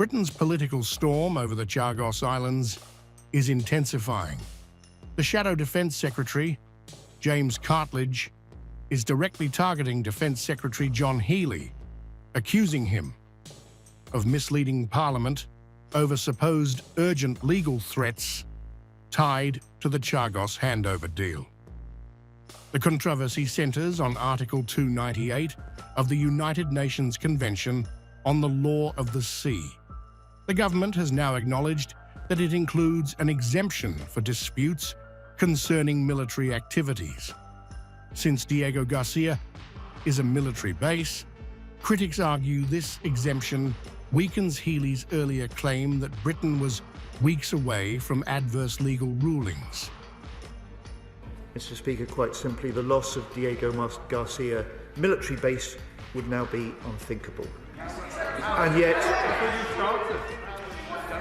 Britain's political storm over the Chagos Islands is intensifying. The Shadow Defence Secretary, James Cartlidge, is directly targeting Defence Secretary John Healey, accusing him of misleading Parliament over supposed urgent legal threats tied to the Chagos handover deal. The controversy centres on Article 298 of the United Nations Convention on the Law of the Sea. The government has now acknowledged that it includes an exemption for disputes concerning military activities. Since Diego Garcia is a military base, critics argue this exemption weakens Healey's earlier claim that Britain was weeks away from adverse legal rulings. Mr. Speaker, quite simply, the loss of Diego Garcia military base would now be unthinkable.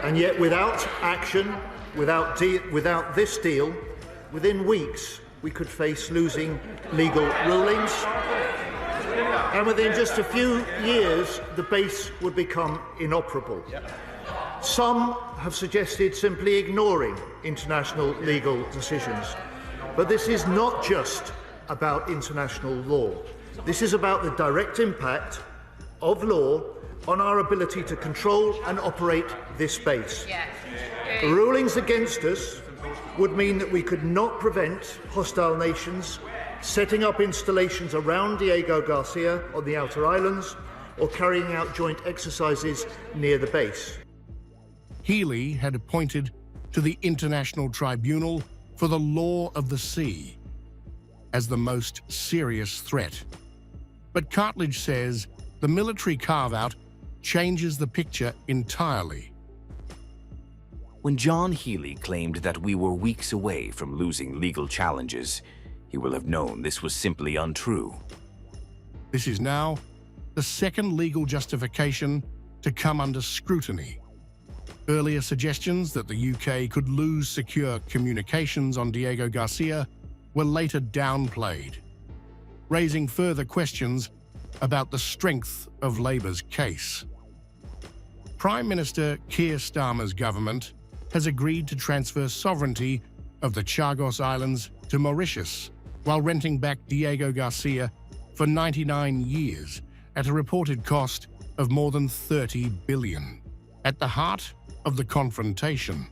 And yet without action, without this deal, within weeks we could face losing legal rulings, and within just a few years the base would become inoperable. Some have suggested simply ignoring international legal decisions. But this is not just about international law. This is about the direct impact of law on our ability to control and operate this base. The rulings against us would mean that we could not prevent hostile nations setting up installations around Diego Garcia on the outer islands or carrying out joint exercises near the base. Healey had appointed to the International Tribunal for the Law of the Sea as the most serious threat. But Cartlidge says the military carve-out changes the picture entirely. When John Healey claimed that we were weeks away from losing legal challenges, he will have known this was simply untrue. This is now the second legal justification to come under scrutiny. Earlier suggestions that the UK could lose secure communications on Diego Garcia were later downplayed, raising further questions about the strength of Labour's case. Prime Minister Keir Starmer's government has agreed to transfer sovereignty of the Chagos Islands to Mauritius, while renting back Diego Garcia for 99 years at a reported cost of more than $30 billion. At the heart of the confrontation,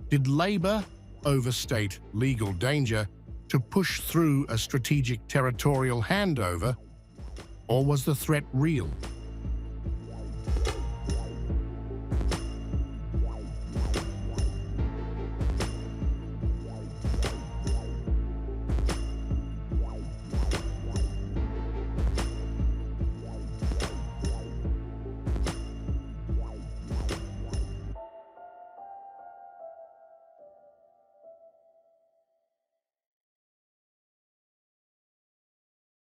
did Labour overstate legal danger to push through a strategic territorial handover, or was the threat real?